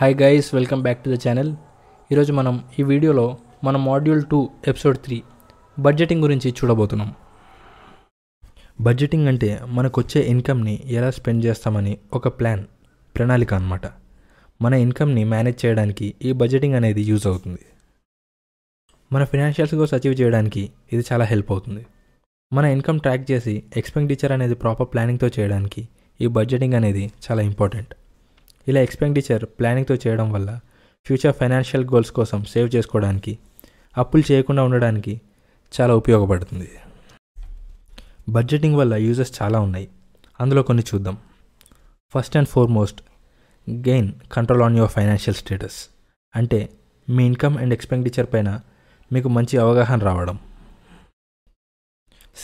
Hi guys, welcome back to the channel. ఈరోజు మనం ఈ వీడియోలో మన మాడ్యూల్ 2 ఎపిసోడ్ 3 బడ్జెటింగ్ గురించి చూడబోతున్నాం. బడ్జెటింగ్ అంటే మనకు వచ్చే ఇన్కమ్ని ఎలా స్పెండ్ చేస్తామని ఒక ప్రణాళిక అన్నమాట. మన ఇన్కమ్ని మేనేజ్ చేయడానికి ఈ బడ్జెటింగ్ అనేది యూజ్ అవుతుంది. మన ఫైనాన్షియల్స్ గోల్స్ అచీవ్ చేయడానికి ఇది చాలా హెల్ప్ అవుతుంది. మన ఇన్కమ్ ట్రాక్ చేసి ఎక్స్పెండిచర్ అనేది ప్రాపర్ ప్లానింగ్తో చేయడానికి ఈ బడ్జెటింగ్ అనేది చాలా ఇంపార్టెంట్. ఇలా ఎక్స్పెండిచర్ ప్లానింగ్తో చేయడం వల్ల ఫ్యూచర్ ఫైనాన్షియల్ గోల్స్ కోసం సేవ్ చేసుకోవడానికి, అప్పులు చేయకుండా ఉండడానికి చాలా ఉపయోగపడుతుంది. బడ్జెటింగ్ వల్ల యూజెస్ చాలా ఉన్నాయి, అందులో కొన్ని చూద్దాం. First and foremost, gain control on your financial status. అంటే మీ ఇన్కమ్ అండ్ ఎక్స్పెండిచర్ పైన మీకు మంచి అవగాహన రావడం.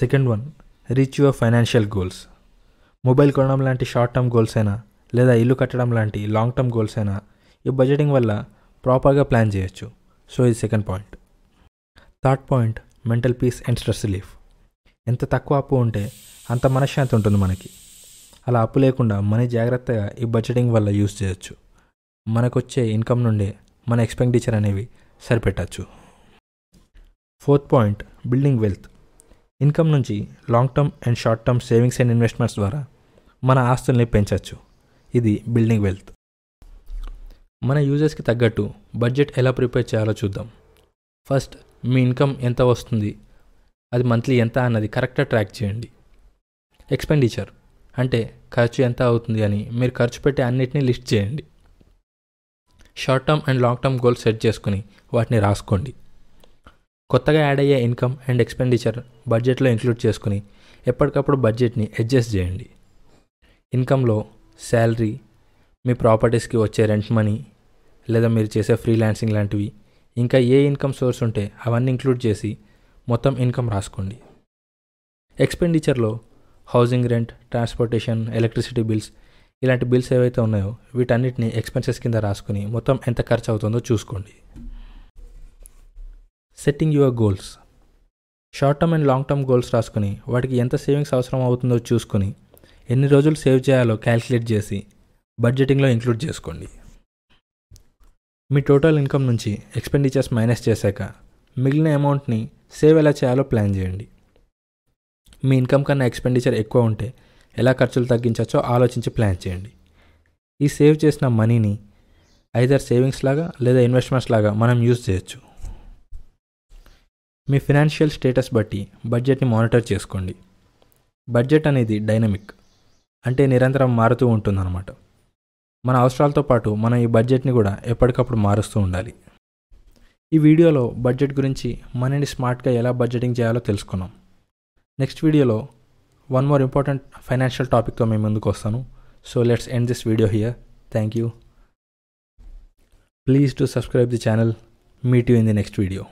Second one, reach your financial goals. Mobile కొనడం లాంటి షార్ట్ టర్మ్ గోల్స్ అయినా లేదా ఇల్లు కట్టడం లాంటి లాంగ్ టర్మ్ గోల్స్ అయినా ఈ బడ్జెటింగ్ వల్ల ప్రాపర్గా ప్లాన్ చేయొచ్చు. సో ఇది second point. Third point, mental peace and stress relief. ఎంత తక్కువ అప్పు ఉంటే అంత మనశ్శాంతి ఉంటుంది మనకి. అలా అప్పు లేకుండా మనీ జాగ్రత్తగా ఈ బడ్జెటింగ్ వల్ల యూజ్ చేయొచ్చు. మనకు వచ్చే ఇన్కమ్ నుండి మన ఎక్స్పెండిచర్ అనేవి సరిపెట్టచ్చు. Fourth point, building wealth. Income నుంచి long term and short term savings and investments ద్వారా మన ఆస్తుల్ని పెంచవచ్చు. ఇది బిల్డింగ్ వెల్త్. మన యూజెస్కి తగ్గట్టు బడ్జెట్ ఎలా ప్రిపేర్ చేయాలో చూద్దాం. ఫస్ట్, మీ ఇన్కమ్ ఎంత వస్తుంది, అది మంత్లీ ఎంత అన్నది కరెక్ట్గా ట్రాక్ చేయండి. ఎక్స్పెండిచర్ అంటే ఖర్చు ఎంత అవుతుంది అని మీరు ఖర్చు పెట్టే అన్నిటినీ లిస్ట్ చేయండి. Short term and long term goals set చేసుకుని వాటిని రాసుకోండి. కొత్తగా యాడ్ అయ్యే ఇన్కమ్ అండ్ ఎక్స్పెండిచర్ బడ్జెట్లో ఇంక్లూడ్ చేసుకుని ఎప్పటికప్పుడు బడ్జెట్ని అడ్జస్ట్ చేయండి. ఇన్కంలో శాలరీ, మీ ప్రాపర్టీస్కి వచ్చే రెంట్ మనీ లేదా మీరు చేసే ఫ్రీలాన్సింగ్ లాంటివి, ఇంకా ఏ ఇన్కమ్ సోర్స్ ఉంటే అవన్నీ ఇంక్లూడ్ చేసి మొత్తం ఇన్కమ్ రాసుకోండి. ఎక్స్పెండిచర్లో housing rent, transportation, electricity bills ఇలాంటి బిల్స్ ఏవైతే ఉన్నాయో వీటన్నిటిని ఎక్స్పెన్సెస్ కింద రాసుకుని మొత్తం ఎంత ఖర్చు అవుతుందో చూసుకోండి. Setting your goals. Short term and long term goals రాసుకుని వాటికి ఎంత సేవింగ్స్ అవసరం అవుతుందో చూసుకొని ఎన్ని రోజులు సేవ్ చేయాలో క్యాల్కులేట్ చేసి బడ్జెటింగ్లో ఇంక్లూడ్ చేసుకోండి. మీ టోటల్ ఇన్కమ్ నుంచి ఎక్స్పెండిచర్స్ మైనస్ చేశాక మిగిలిన అమౌంట్ని సేవ్ ఎలా చేయాలో ప్లాన్ చేయండి. మీ ఇన్కమ్ కన్నా ఎక్స్పెండిచర్ ఎక్కువ ఉంటే ఎలా ఖర్చులు తగ్గించవచ్చో ఆలోచించి ప్లాన్ చేయండి. ఈ సేవ్ చేసిన మనీని ఐదర్ సేవింగ్స్ లాగా లేదా ఇన్వెస్ట్మెంట్స్ లాగా మనం యూజ్ చేయొచ్చు. మీ ఫినాన్షియల్ స్టేటస్ బట్టి బడ్జెట్ని మానిటర్ చేసుకోండి. బడ్జెట్ అనేది డైనమిక్, అంటే నిరంతరం మారుతూ ఉంటుందన్నమాట. మన అవసరాలతో పాటు మనం ఈ బడ్జెట్ని కూడా ఎప్పటికప్పుడు మారుస్తూ ఉండాలి. ఈ వీడియోలో బడ్జెట్ గురించి మనీని స్మార్ట్గా ఎలా బడ్జెటింగ్ చేయాలో తెలుసుకున్నాం. నెక్స్ట్ వీడియోలో వన్ మోర్ ఇంపార్టెంట్ ఫైనాన్షియల్ టాపిక్తో మేము ముందుకు వస్తాను. So let's end this video here. Thank you. Please to subscribe the channel. Meet you in the next video.